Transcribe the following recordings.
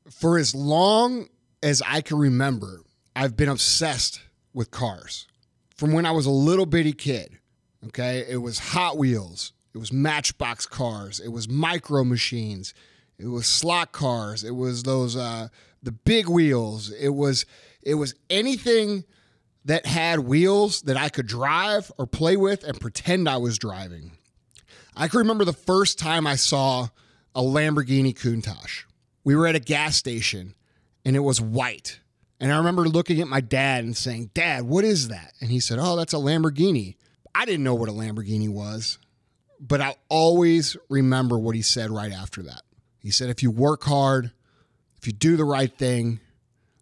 For as long as I can remember, I've been obsessed with cars. From when I was a little bitty kid, okay? It was Hot Wheels. It was Matchbox cars. It was Micro Machines. It was slot cars. It was those the big wheels. It was anything that had wheels that I could drive or play with and pretend I was driving. I can remember the first time I saw a Lamborghini Countach. We were at a gas station and it was white. And I remember looking at my dad and saying, "Dad, what is that?" And he said, "Oh, that's a Lamborghini." I didn't know what a Lamborghini was, but I always remember what he said right after that. He said, if you work hard, if you do the right thing,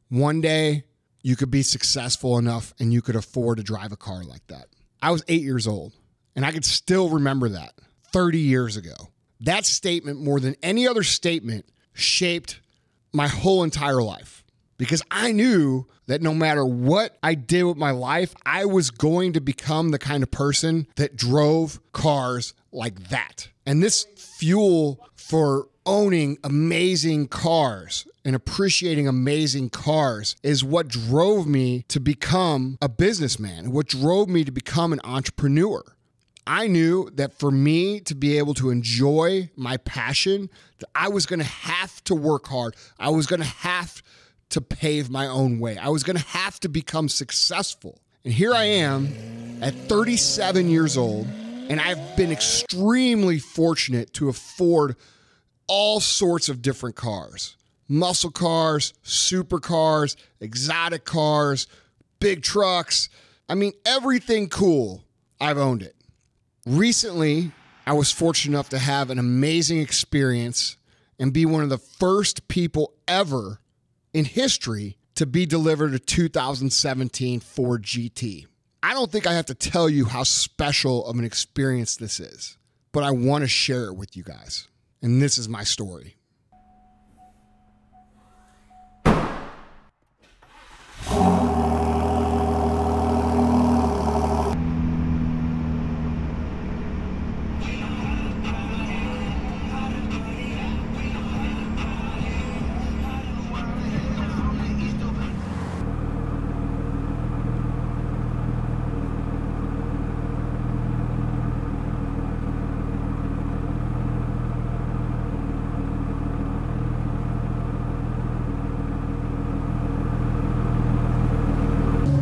one day you could be successful enough and you could afford to drive a car like that. I was 8 years old and I could still remember that 30 years ago. That statement, more than any other statement, shaped my whole entire life. Because I knew that no matter what I did with my life, I was going to become the kind of person that drove cars like that. And this fuel for owning amazing cars and appreciating amazing cars is what drove me to become a businessman, what drove me to become an entrepreneur. I knew that for me to be able to enjoy my passion, that I was going to have to work hard. I was going to have to pave my own way. I was going to have to become successful. And here I am at 37 years old, and I've been extremely fortunate to afford all sorts of different cars. Muscle cars, supercars, exotic cars, big trucks. I mean, everything cool, I've owned it. Recently, I was fortunate enough to have an amazing experience and be one of the first people ever in history to be delivered a 2017 Ford GT. I don't think I have to tell you how special of an experience this is, but I want to share it with you guys. And this is my story.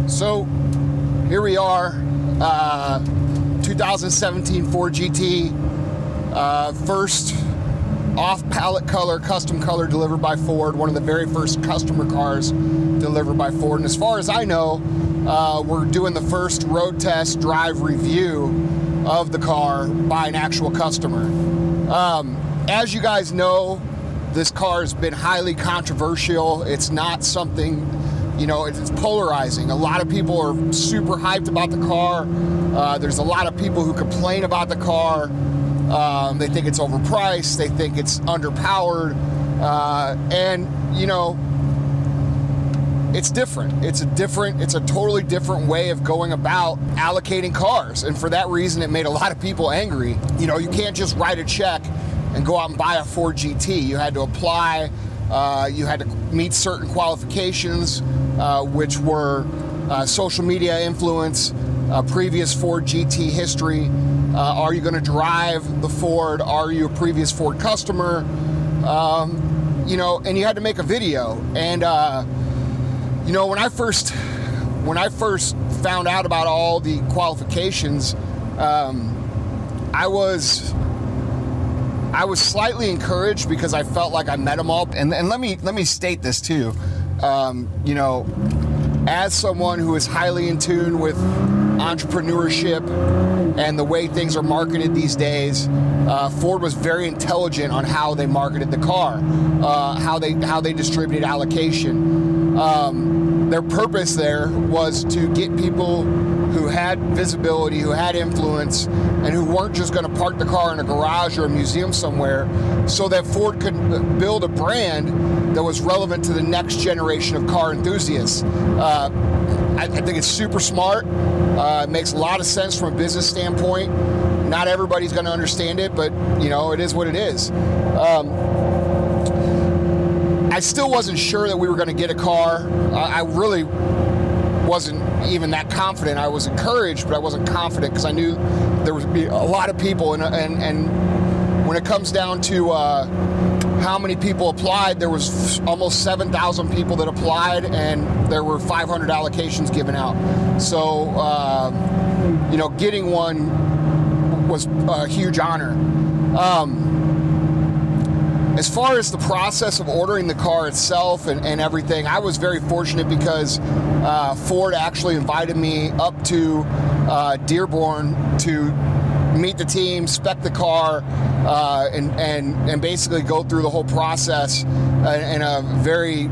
So here we are, 2017 Ford GT, first off-palette color, custom color delivered by Ford, one of the very first customer cars delivered by Ford. And as far as I know, we're doing the first road test drive review of the car by an actual customer. As you guys know, this car has been highly controversial. It's not something, you know, it's polarizing. A lot of people are super hyped about the car. There's a lot of people who complain about the car. They think it's overpriced. They think it's underpowered. And, you know, it's different. It's a totally different way of going about allocating cars. And for that reason, it made a lot of people angry. You know, you can't just write a check and go out and buy a Ford GT. You had to apply. You had to meet certain qualifications, which were social media influence, previous Ford GT history. Are you going to drive the Ford? Are you a previous Ford customer? You know, and you had to make a video. And you know, when I first found out about all the qualifications, I was slightly encouraged because I felt like I met them all. And let me state this too. You know, as someone who is highly in tune with entrepreneurship and the way things are marketed these days, Ford was very intelligent on how they marketed the car, how they distributed allocation. Their purpose there was to get people who had visibility, who had influence, and who weren't just going to park the car in a garage or a museum somewhere, so that Ford could build a brand that was relevant to the next generation of car enthusiasts. I think it's super smart. It makes a lot of sense from a business standpoint. Not everybody's going to understand it, but you know, it is what it is. I still wasn't sure that we were going to get a car. I really wasn't even that confident. I was encouraged, but I wasn't confident because I knew there would be a lot of people. And when it comes down to how many people applied, there was almost 7,000 people that applied, and there were 500 allocations given out. So, you know, getting one was a huge honor. As far as the process of ordering the car itself and everything, I was very fortunate because Ford actually invited me up to Dearborn to meet the team, spec the car, and basically go through the whole process in a very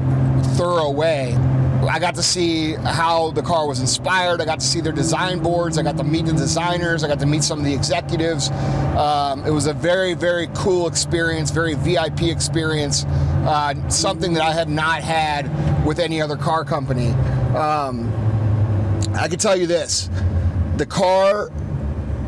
thorough way. I got to see how the car was inspired. I got to see their design boards. I got to meet the designers. I got to meet some of the executives. It was a very, very cool experience, very VIP experience, something that I had not had with any other car company. I can tell you this, the car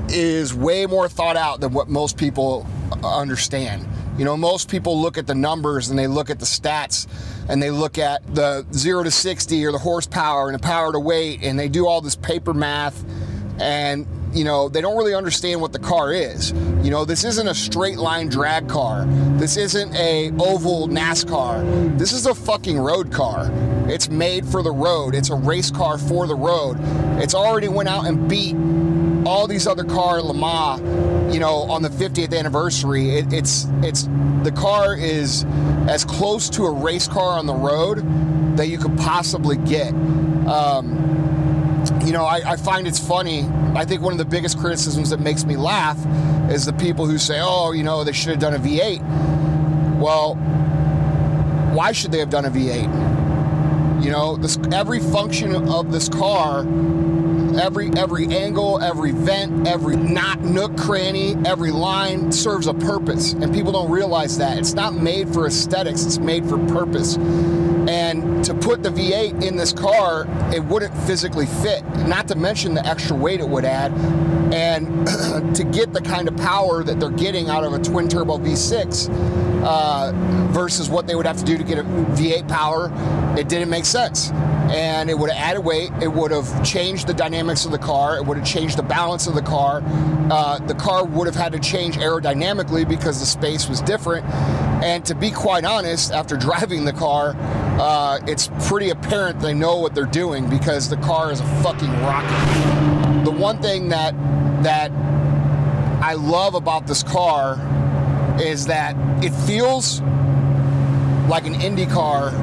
is way more thought out than what most people understand. You know, most people look at the numbers and they look at the stats and they look at the 0 to 60 or the horsepower and the power to weight, and they do all this paper math, and you know, they don't really understand what the car is. You know, this isn't a straight line drag car. This isn't a oval NASCAR. This is a fucking road car. It's made for the road. It's a race car for the road. It's already went out and beat all these other cars in Le Mans, you know, on the 50th anniversary. The car is as close to a race car on the road that you could possibly get. You know, I find it's funny. I think one of the biggest criticisms that makes me laugh is the people who say, oh, you know, they should have done a V8. Well, why should they have done a V8? You know, every function of this car, every angle, every vent, every knot, nook, cranny, every line serves a purpose, and people don't realize that. It's not made for aesthetics, it's made for purpose. And to put the V8 in this car, it wouldn't physically fit, not to mention the extra weight it would add. And to get the kind of power that they're getting out of a twin turbo V6 versus what they would have to do to get a V8 power, it didn't make sense. And it would have added weight, it would have changed the dynamics of the car, it would have changed the balance of the car. The car would have had to change aerodynamically because the space was different. And to be quite honest, after driving the car, it's pretty apparent they know what they're doing because the car is a fucking rocket. The one thing that I love about this car is that it feels like an Indy car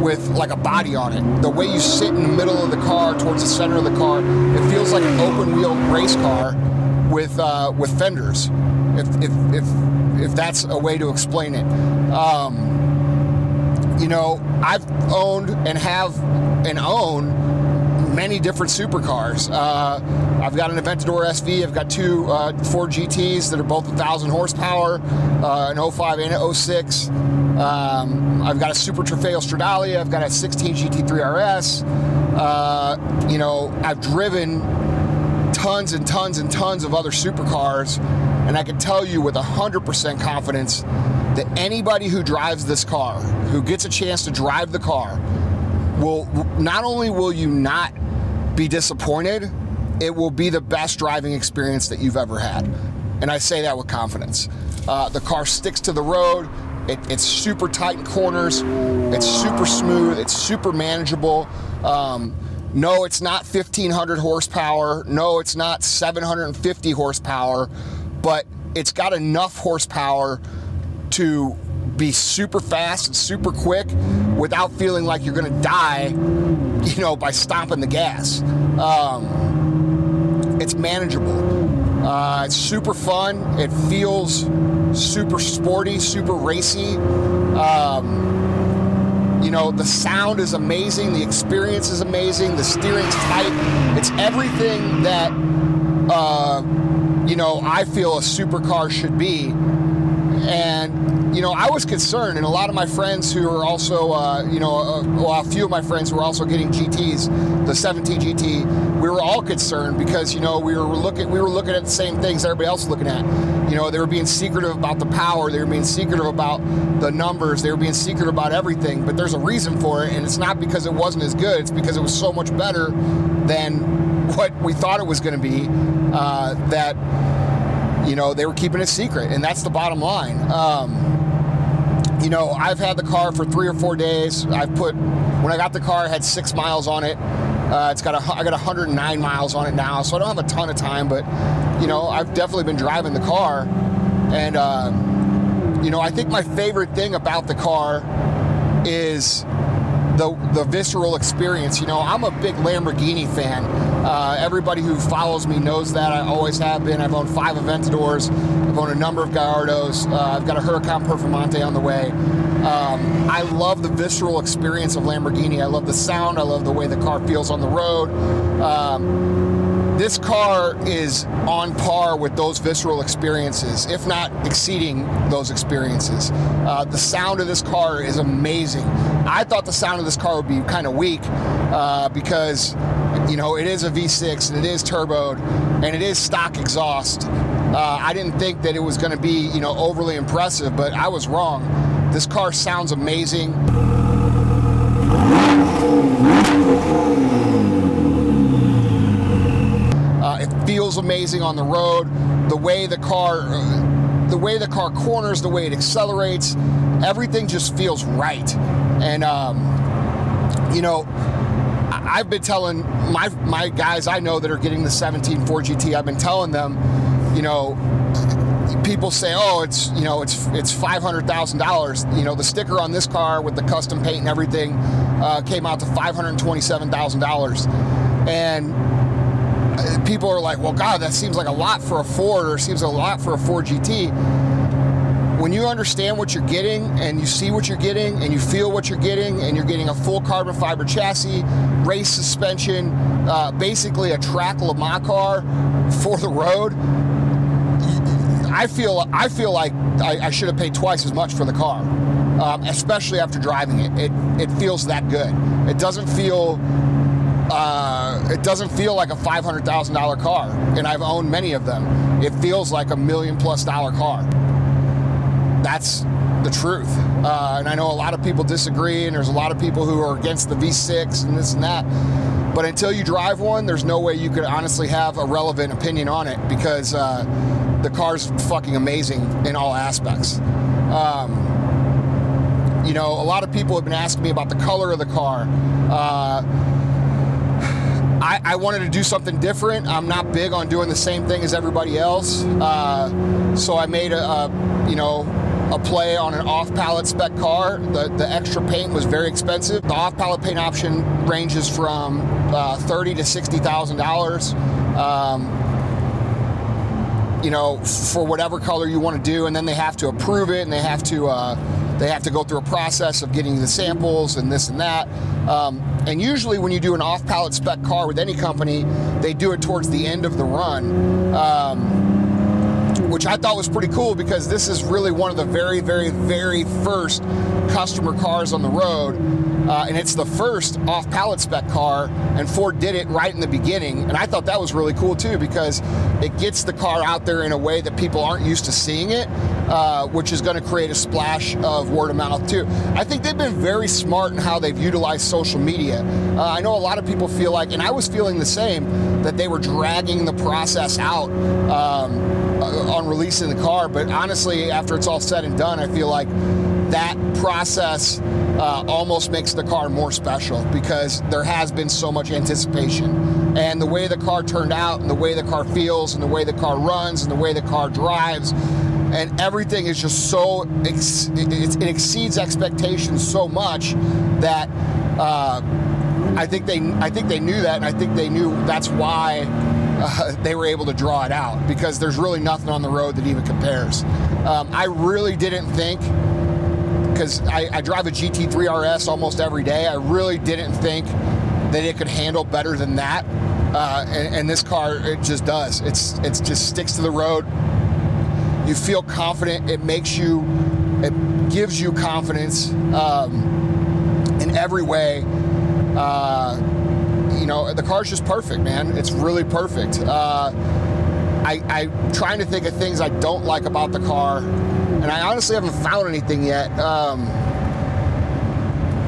with like a body on it. The way you sit in the middle of the car towards the center of the car, it feels like an open wheel race car with fenders, if that's a way to explain it. You know, I've owned and have and own many different supercars. I've got an Aventador SV, I've got two Ford GTs that are both 1,000 horsepower, an 05 and an 06. I've got a Super Trofeo Stradale, I've got a 16 GT3 RS. You know, I've driven tons and tons and tons of other supercars, and I can tell you with 100% confidence that anybody who drives this car, who gets a chance to drive the car, will not only will you not be disappointed, it will be the best driving experience that you've ever had. And I say that with confidence. The car sticks to the road. It's super tight in corners. It's super smooth. It's super manageable. No, it's not 1,500 horsepower. No, it's not 750 horsepower, but it's got enough horsepower to be super fast and super quick without feeling like you're gonna die, you know, by stomping the gas. It's manageable. It's super fun. It feels super sporty, super racy. You know, the sound is amazing. The experience is amazing. The steering's tight. It's everything that, you know, I feel a supercar should be. And, you know, I was concerned, and a lot of my friends who are also, you know, well, a few of my friends who were also getting GTs, the 17 GT, we were all concerned because, you know, we were looking at the same things everybody else was looking at. You know, they were being secretive about the power, they were being secretive about the numbers, they were being secretive about everything, but there's a reason for it, and it's not because it wasn't as good, it's because it was so much better than what we thought it was going to be, that, you know, they were keeping it secret, and that's the bottom line. You know, I've had the car for 3 or 4 days. When I got the car, I had 6 miles on it. I got 109 miles on it now, so I don't have a ton of time, but, you know, I've definitely been driving the car. And, you know, I think my favorite thing about the car is the visceral experience. You know, I'm a big Lamborghini fan. Everybody who follows me knows that. I always have been. I've owned 5 Aventadors. I've owned a number of Gallardos. I've got a Huracan Performante on the way. I love the visceral experience of Lamborghini. I love the sound. I love the way the car feels on the road. This car is on par with those visceral experiences, if not exceeding those experiences. The sound of this car is amazing. I thought the sound of this car would be kind of weak because, you know, it is a V6 and it is turboed and it is stock exhaust. I didn't think that it was going to be, you know, overly impressive, but I was wrong. This car sounds amazing. It feels amazing on the road. The way the car corners, the way it accelerates, everything just feels right. And you know, I've been telling my guys I know that are getting the 17 Ford GT. I've been telling them, you know, people say, oh, it's, you know, it's $500,000. You know, the sticker on this car with the custom paint and everything came out to $527,000. And people are like, well, God, that seems like a lot for a Ford, or seems a lot for a Ford GT. When you understand what you're getting, and you see what you're getting, and you feel what you're getting, and you're getting a full carbon fiber chassis, race suspension, basically a track Le Mans car for the road, I feel like I should have paid twice as much for the car, especially after driving it. It feels that good. It doesn't feel like a $500,000 car, and I've owned many of them. It feels like $1 million+ car. That's the truth. And I know a lot of people disagree, and there's a lot of people who are against the V6 and this and that. But until you drive one, there's no way you could honestly have a relevant opinion on it, because the car's fucking amazing in all aspects. You know, a lot of people have been asking me about the color of the car. I wanted to do something different. I'm not big on doing the same thing as everybody else. So I made a play on an off-palette spec car. The extra paint was very expensive. The off-palette paint option ranges from $30,000 to $60,000. You know, for whatever color you want to do, and then they have to approve it, and they have to go through a process of getting the samples and this and that. And usually when you do an off-palette spec car with any company, they do it towards the end of the run, which I thought was pretty cool, because this is really one of the very, very, very first customer cars on the road. And it's the first off-palette spec car, and Ford did it right in the beginning. And I thought that was really cool too, because it gets the car out there in a way that people aren't used to seeing it, which is going to create a splash of word of mouth too. I think they've been very smart in how they've utilized social media. I know a lot of people feel like, and I was feeling the same, that they were dragging the process out on releasing the car. But honestly, after it's all said and done, I feel like that process almost makes the car more special, because there has been so much anticipation. And the way the car turned out, and the way the car feels, and the way the car runs, and the way the car drives, and everything is just so, it exceeds expectations so much that I think they knew that, and I think they knew that's why they were able to draw it out, because there's really nothing on the road that even compares. I really didn't think, because I drive a GT3 RS almost every day, I really didn't think that it could handle better than that. And this car, it just does. It just sticks to the road. You feel confident. It gives you confidence in every way. You know, the car's just perfect, man. It's really perfect. I'm trying to think of things I don't like about the car, and I honestly haven't found anything yet.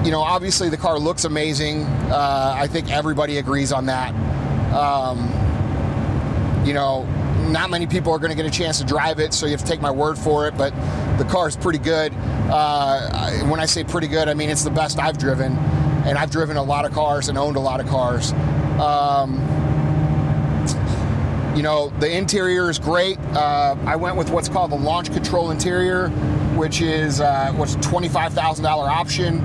You know, obviously the car looks amazing. I think everybody agrees on that. You know, not many people are going to get a chance to drive it, so you have to take my word for it, but the car is pretty good. When I say pretty good, I mean it's the best I've driven, and I've driven a lot of cars and owned a lot of cars. You know, the interior is great. I went with what's called the launch control interior, which is what's a $25,000 option.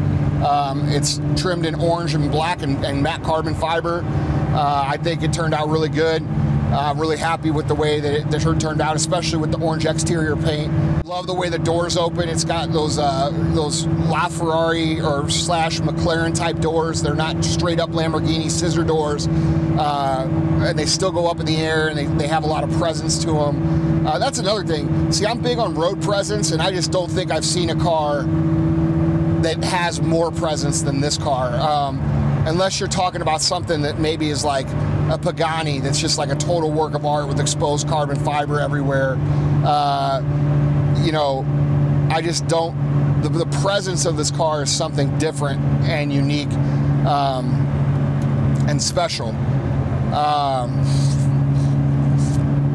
It's trimmed in orange and black and matte carbon fiber. I think it turned out really good. I'm really happy with the way that it turned out, especially with the orange exterior paint. Love the way the doors open. It's got those LaFerrari or / McLaren type doors. They're not straight up Lamborghini scissor doors, and they still go up in the air, and they have a lot of presence to them. That's another thing. See, I'm big on road presence, and I just don't think I've seen a car that has more presence than this car. Unless you're talking about something that maybe is like a Pagani that's just like a total work of art with exposed carbon fiber everywhere. You know, I just don't, the presence of this car is something different and unique and special.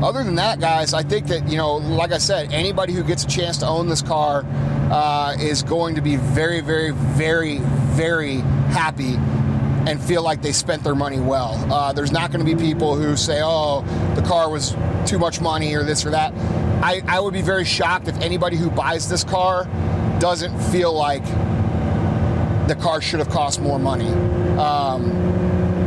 Other than that, guys, I think that, you know, like I said, anybody who gets a chance to own this car is going to be very, very, very, very happy and feel like they spent their money well. There's not going to be people who say, oh, the car was too much money or this or that. I would be very shocked if anybody who buys this car doesn't feel like the car should have cost more money.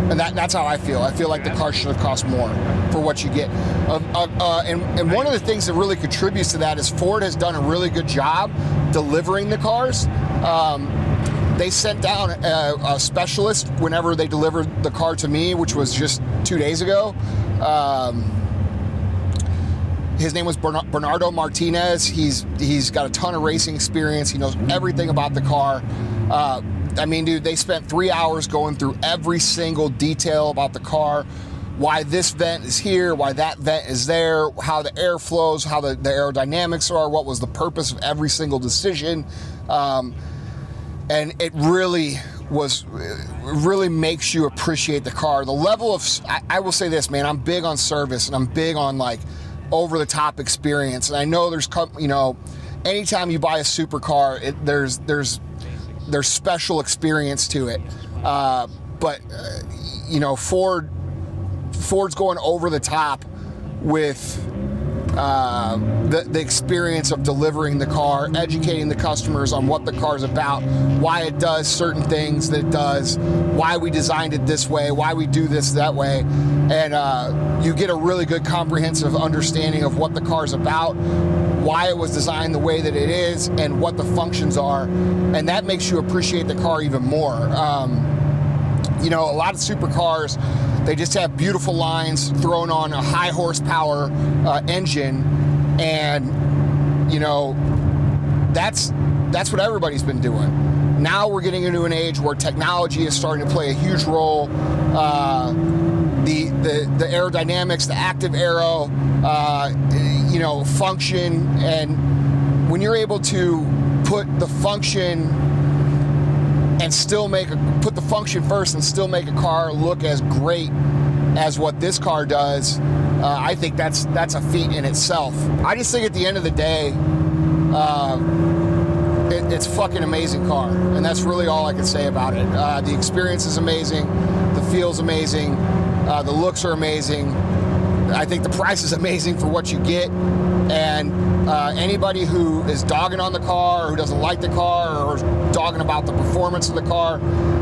And that's how I feel. I feel like the car should have cost more for what you get. And one of the things that really contributes to that is Ford has done a really good job delivering the cars. They sent down a specialist whenever they delivered the car to me, which was just 2 days ago. His name was Bernardo Martinez. He's got a ton of racing experience. He knows everything about the car. I mean, dude, they spent 3 hours going through every single detail about the car, why this vent is here, why that vent is there, how the air flows, how the aerodynamics are, what was the purpose of every single decision. And it really makes you appreciate the car. The level of, I will say this, man, I'm big on service, and I'm big on like over-the-top experience. And I know there's, you know, anytime you buy a supercar, there's special experience to it. But you know, Ford's going over the top with the experience of delivering the car, educating the customers on what the car's about, why it does certain things that it does, why we designed it this way, why we do this that way. And you get a really good comprehensive understanding of what the car's about, why it was designed the way that it is, and what the functions are. And that makes you appreciate the car even more. You know, a lot of supercars, they just have beautiful lines thrown on a high horsepower engine, and you know, that's what everybody's been doing. Now we're getting into an age where technology is starting to play a huge role. The aerodynamics, the active aero, you know, function, and when you're able to put the function and still put the function first and still make a car look as great as what this car does, I think that's a feat in itself. I just think at the end of the day, it's a fucking amazing car, and that's really all I can say about it. The experience is amazing, the feel's amazing, the looks are amazing. I think the price is amazing for what you get, and anybody who is dogging on the car, or who doesn't like the car, or dogging about the performance of the car,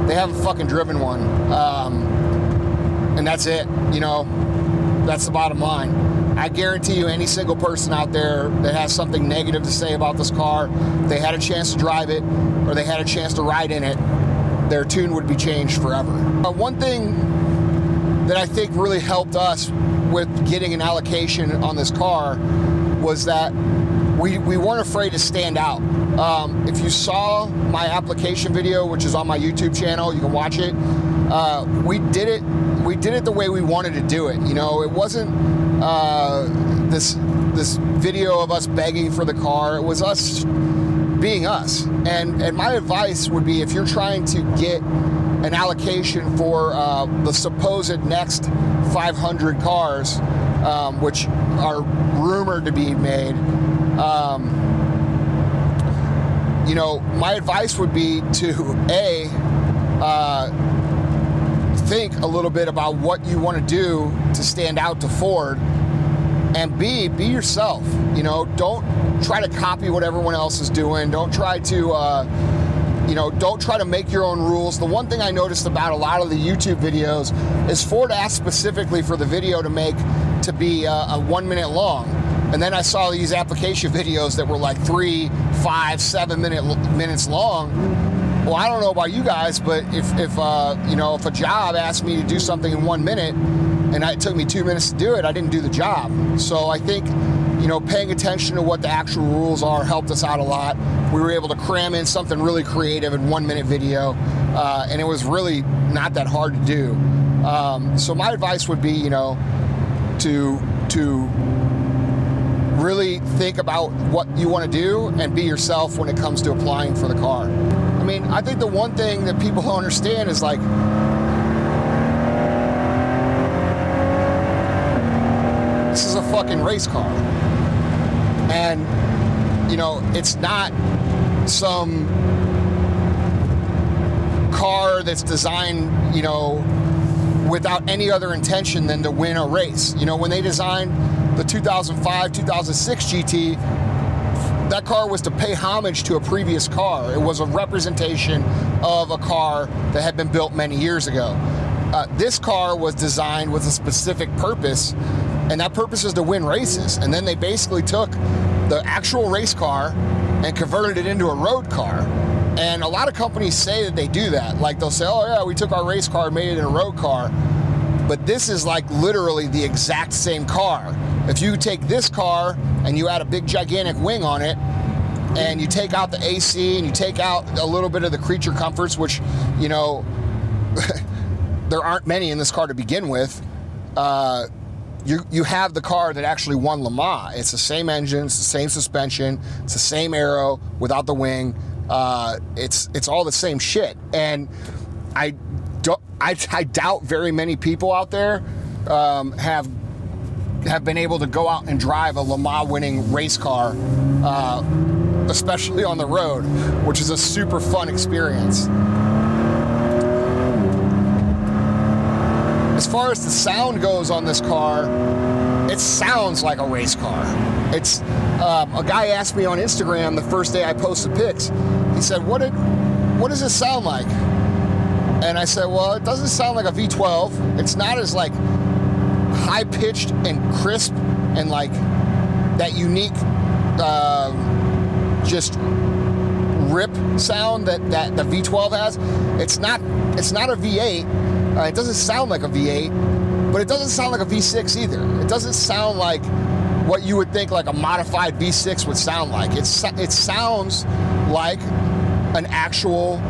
they haven't fucking driven one. And that's it, you know, that's the bottom line. I guarantee you, any single person out there that has something negative to say about this car, if they had a chance to drive it, or they had a chance to ride in it, their tune would be changed forever. One thing that I think really helped us with getting an allocation on this car was that we weren't afraid to stand out. If you saw my application video, which is on my YouTube channel, you can watch it. We did it the way we wanted to do it. You know, it wasn't this video of us begging for the car. It was us being us. And my advice would be, if you're trying to get an allocation for the supposed next 500 cars, which are rumored to be made, you know, my advice would be to think a little bit about what you want to do to stand out to Ford, and B, be yourself. You know, don't try to copy what everyone else is doing. Don't try to, you know, don't try to make your own rules. The one thing I noticed about a lot of the YouTube videos is Ford asked specifically for the video to be a 1 minute long. And then I saw these application videos that were like 3, 5, 7 minutes long. Well, I don't know about you guys, but if you know, if a job asked me to do something in 1 minute and it took me 2 minutes to do it, I didn't do the job. So I think, you know, paying attention to what the actual rules are helped us out a lot. We were able to cram in something really creative in 1 minute video, and it was really not that hard to do. So my advice would be, you know, to really think about what you want to do and be yourself when it comes to applying for the car. I mean, I think the one thing that people don't understand is, like, this is a fucking race car. And, you know, it's not some car that's designed, you know, without any other intention than to win a race. You know, when they designed the 2005, 2006 GT, that car was to pay homage to a previous car. It was a representation of a car that had been built many years ago. This car was designed with a specific purpose, and that purpose is to win races. And then they basically took the actual race car and converted it into a road car. And a lot of companies say that they do that. Like, they'll say, oh yeah, we took our race car and made it in a road car. But this is like literally the exact same car. If you take this car and you add a big gigantic wing on it, and you take out the AC and you take out a little bit of the creature comforts, which, you know, there aren't many in this car to begin with, you have the car that actually won Le Mans. It's the same engine, it's the same suspension, it's the same aero without the wing. It's all the same shit. And I doubt very many people out there have been able to go out and drive a Le Mans winning race car, especially on the road, which is a super fun experience. As far as the sound goes on this car, it sounds like a race car. It's a guy asked me on Instagram the first day I posted pics. He said, "What does it sound like?" And I said, "Well, it doesn't sound like a V12. It's not as like high pitched and crisp and like that unique just rip sound that the V12 has. It's not a V8. It doesn't sound like a V8, but it doesn't sound like a V6 either. It doesn't sound like what you would think like a modified V6 would sound like. It sounds like an actual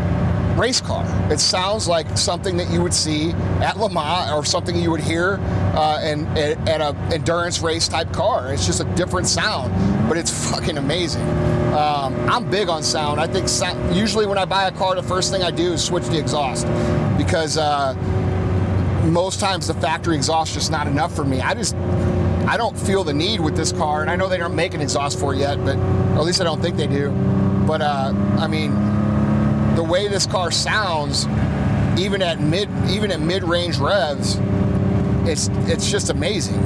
race car. It sounds like something that you would see at Le Mans, or something you would hear at an endurance race type car. It's just a different sound, but it's fucking amazing. I'm big on sound. I think usually when I buy a car, the first thing I do is switch the exhaust, because most times the factory exhaust is just not enough for me. I don't feel the need with this car, and I know they don't make an exhaust for it yet, but or at least I don't think they do. But I mean, the way this car sounds, even at mid-range revs, it's just amazing.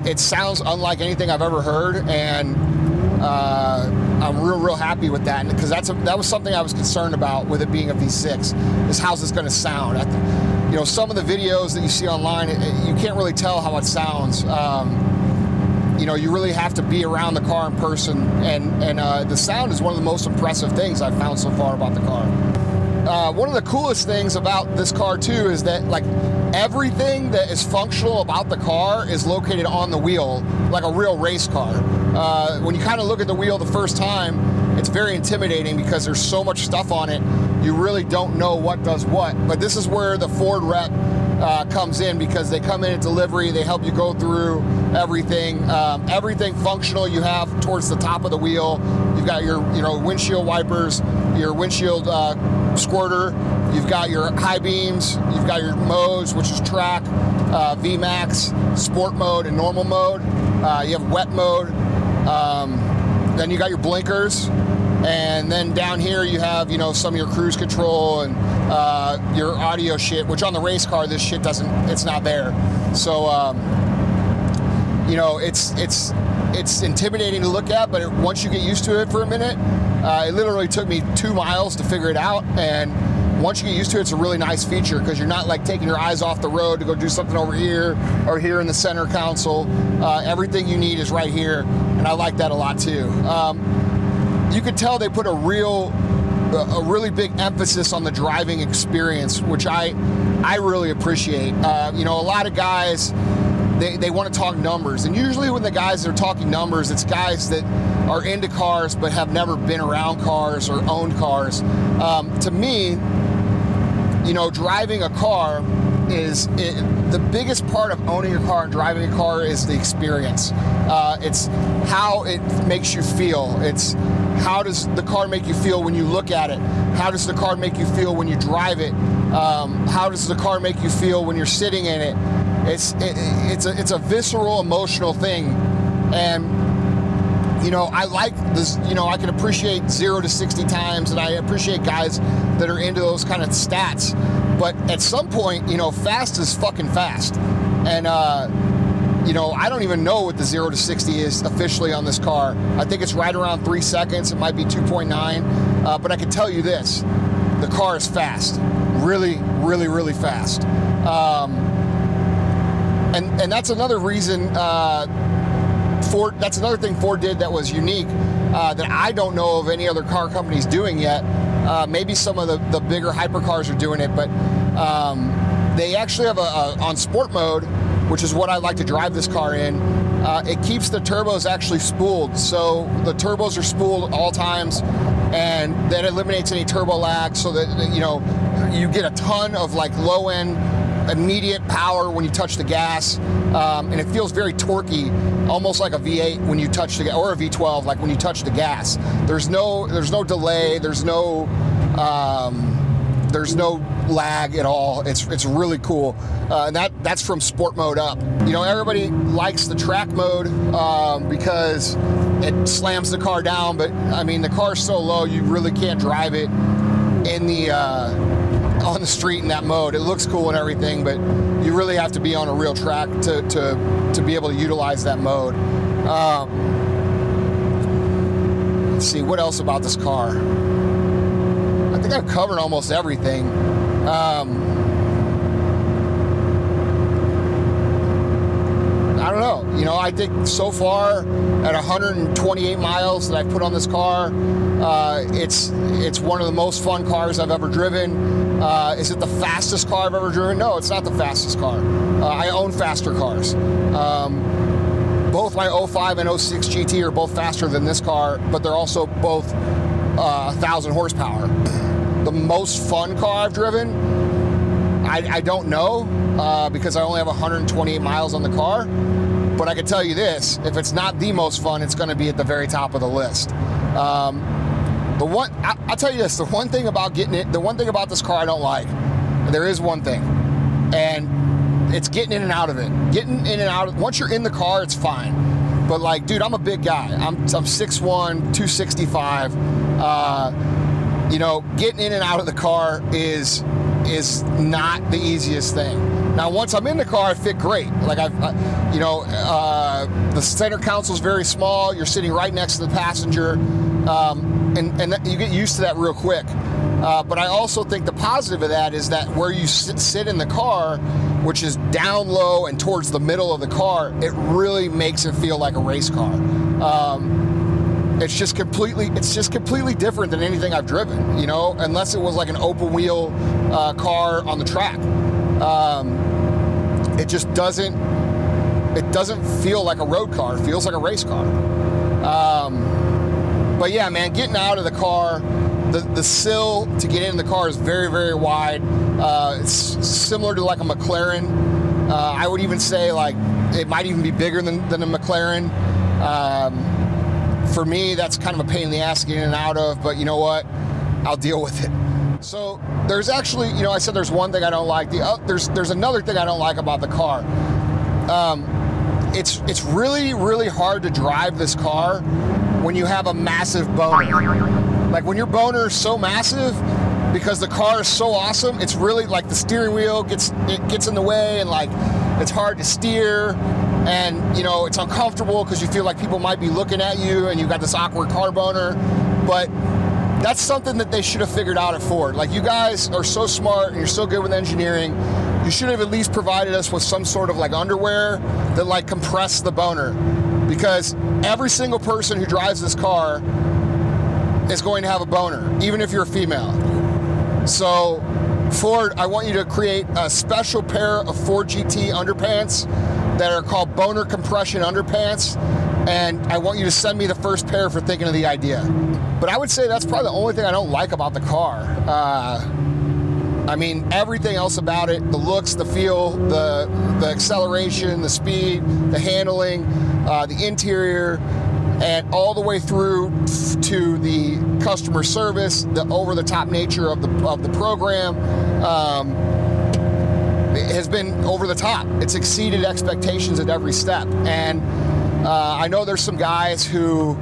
It sounds unlike anything I've ever heard, and I'm real happy with that, because that was something I was concerned about with it being a V6, is how's this going to sound. You know, some of the videos that you see online, you can't really tell how it sounds. You know, you really have to be around the car in person, and the sound is one of the most impressive things I've found so far about the car. one of the coolest things about this car too is that like everything that is functional about the car is located on the wheel, like a real race car. When you kind of look at the wheel the first time, it's very intimidating because there's so much stuff on it. You really don't know what does what. But this is where the Ford rep comes in, because they come in at delivery, they help you go through everything. Everything functional you have towards the top of the wheel. You've got your windshield wipers, your windshield squirter, you've got your high beams, you've got your modes, which is track, VMAX, sport mode, and normal mode. You have wet mode. Then you got your blinkers, and then down here you have some of your cruise control and your audio shit, which on the race car this shit it's not there. So it's intimidating to look at, but once you get used to it for a minute, it literally took me 2 miles to figure it out, and once you get used to it, it's a really nice feature because you're not like taking your eyes off the road to go do something over here or here in the center console. Everything you need is right here, and I like that a lot too. You could tell they put a really big emphasis on the driving experience, which I really appreciate. A lot of guys, they want to talk numbers, and usually when the guys are talking numbers, it's guys that are into cars but have never been around cars or owned cars. To me, driving a car the biggest part of owning a car and driving a car is the experience. It's how it makes you feel. It's how does the car make you feel when you look at it? How does the car make you feel when you drive it? How does the car make you feel when you're sitting in it? It's a visceral, emotional thing, and I like this. I can appreciate 0 to 60 times, and I appreciate guys that are into those kind of stats. But at some point, fast is fucking fast, and I don't even know what the 0 to 60 is officially on this car. I think it's right around 3 seconds. It might be 2.9, but I can tell you this: the car is fast, really, really, really fast. And that's another reason. That's another thing Ford did that was unique, that I don't know of any other car companies doing yet. Maybe some of the bigger hypercars are doing it, but they actually have on sport mode, which is what I like to drive this car in. It keeps the turbos actually spooled, so the turbos are spooled at all times, and that eliminates any turbo lag, so that you get a ton of like low end immediate power when you touch the gas, and it feels very torquey, almost like a V8 when you touch the, or a V12 like when you touch the gas. There's no delay, there's no lag at all. It's really cool, and that's from sport mode up. Everybody likes the track mode because it slams the car down, but I mean the car's so low you really can't drive it in the on the street in that mode. It looks cool and everything, but you really have to be on a real track to be able to utilize that mode. Let's see, what else about this car? I think I've covered almost everything. I don't know. I think so far at 128 miles that I've put on this car, it's one of the most fun cars I've ever driven. Is it the fastest car I've ever driven? No, it's not the fastest car. I own faster cars. Both my 05 and 06 GT are both faster than this car, but they're also both 1,000 horsepower. The most fun car I've driven, I don't know, because I only have 128 miles on the car. But I can tell you this: if it's not the most fun, it's going to be at the very top of the list. I'll tell you this: the one thing about this car I don't like, there is one thing, and it's getting in and out of it. Getting in and out. Once you're in the car, it's fine. But like, dude, I'm a big guy. I'm 6'1", 265. Getting in and out of the car is not the easiest thing. Now, once I'm in the car, I fit great. Like the center console is very small. You're sitting right next to the passenger, and you get used to that real quick. But I also think the positive of that is that where you sit in the car, which is down low and towards the middle of the car, it really makes it feel like a race car. it's just completely different than anything I've driven, you know, unless it was like an open wheel car on the track. It just doesn't feel like a road car. It feels like a race car. But yeah, man, getting out of the car, the sill to get in the car is very, very wide. It's similar to like a McLaren. I would even say like it might even be bigger than a McLaren. For me, that's kind of a pain in the ass to get in and out of, but you know what? I'll deal with it. So there's actually, you know, I said there's one thing I don't like. There's another thing I don't like about the car. It's really, really hard to drive this car when you have a massive boner. Like when your boner is so massive, because the car is so awesome, it's really like the steering wheel gets in the way, and like it's hard to steer, and you know it's uncomfortable because you feel like people might be looking at you, and you got this awkward car boner. But that's something that they should have figured out at Ford. Like, you guys are so smart and you're so good with engineering. You should have at least provided us with some sort of like underwear that like compress the boner, because every single person who drives this car is going to have a boner, even if you're a female. So Ford, I want you to create a special pair of Ford GT underpants that are called boner compression underpants, and I want you to send me the first pair for thinking of the idea. But I would say that's probably the only thing I don't like about the car. I mean, everything else about it, the looks, the feel, the acceleration, the speed, the handling, the interior, and all the way through to the customer service, the over-the-top nature of the program, it has been over the top. It's exceeded expectations at every step. And I know there's some guys who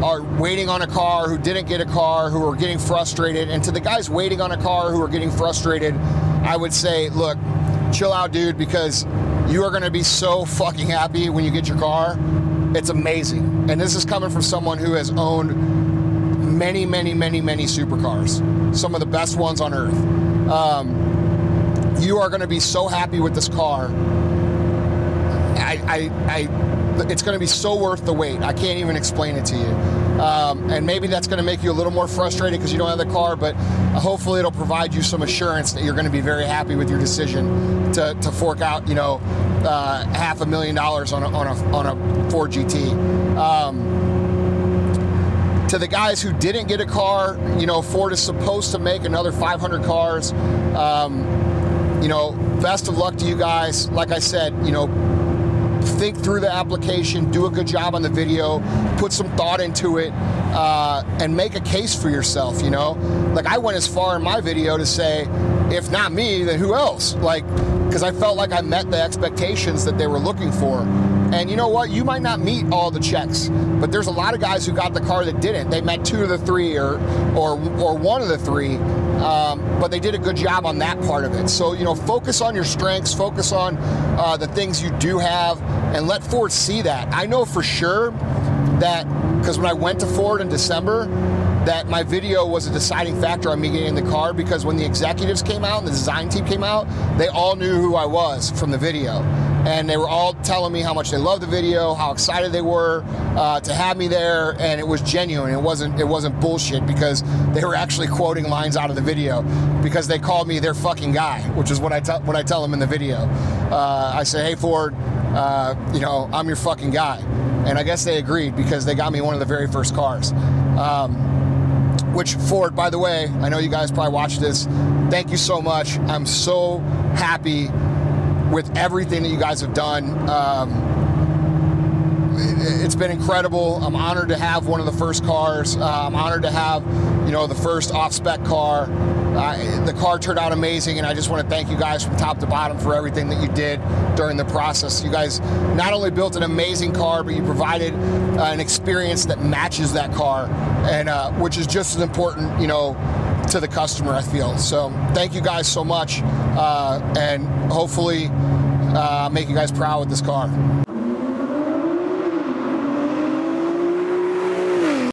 are waiting on a car, who didn't get a car, who are getting frustrated. And to the guys waiting on a car who are getting frustrated, I would say, look, chill out, dude, because you are going to be so fucking happy when you get your car. It's amazing. And this is coming from someone who has owned many, many, many, many supercars, some of the best ones on earth. You are going to be so happy with this car. It's going to be so worth the wait. I can't even explain it to you. And maybe that's going to make you a little more frustrated because you don't have the car, but hopefully it'll provide you some assurance that you're going to be very happy with your decision to fork out, you know, $500,000 on a Ford GT. To the guys who didn't get a car, you know, Ford is supposed to make another 500 cars. You know, best of luck to you guys. Like I said, you know, think through the application, do a good job on the video, put some thought into it, and make a case for yourself, you know? Like, I went as far in my video to say, if not me, then who else? Like, because I felt like I met the expectations that they were looking for. And you know what? You might not meet all the checks, but there's a lot of guys who got the car that didn't. They met 2 of the 3 or 1 of the 3, but they did a good job on that part of it. So, you know, focus on your strengths, focus on the things you do have, and let Ford see that. I know for sure that, because when I went to Ford in December, that my video was a deciding factor on me getting in the car, because when the executives came out and the design team came out, they all knew who I was from the video. And they were all telling me how much they loved the video, how excited they were to have me there, and it was genuine. It wasn't bullshit, because they were actually quoting lines out of the video, because they called me their fucking guy, which is what I tell them in the video. I say, hey Ford, you know, I'm your fucking guy, and I guess they agreed, because they got me one of the very first cars. Which, Ford, by the way, I know you guys probably watch this. Thank you so much. I'm so happy with everything that you guys have done. It's been incredible. I'm honored to have one of the first cars. I'm honored to have, you know, the first off-spec car. The car turned out amazing, and I just want to thank you guys from top to bottom for everything that you did during the process. You guys not only built an amazing car, but you provided an experience that matches that car, and which is just as important, you know, to the customer, I feel. So thank you guys so much, and hopefully make you guys proud with this car.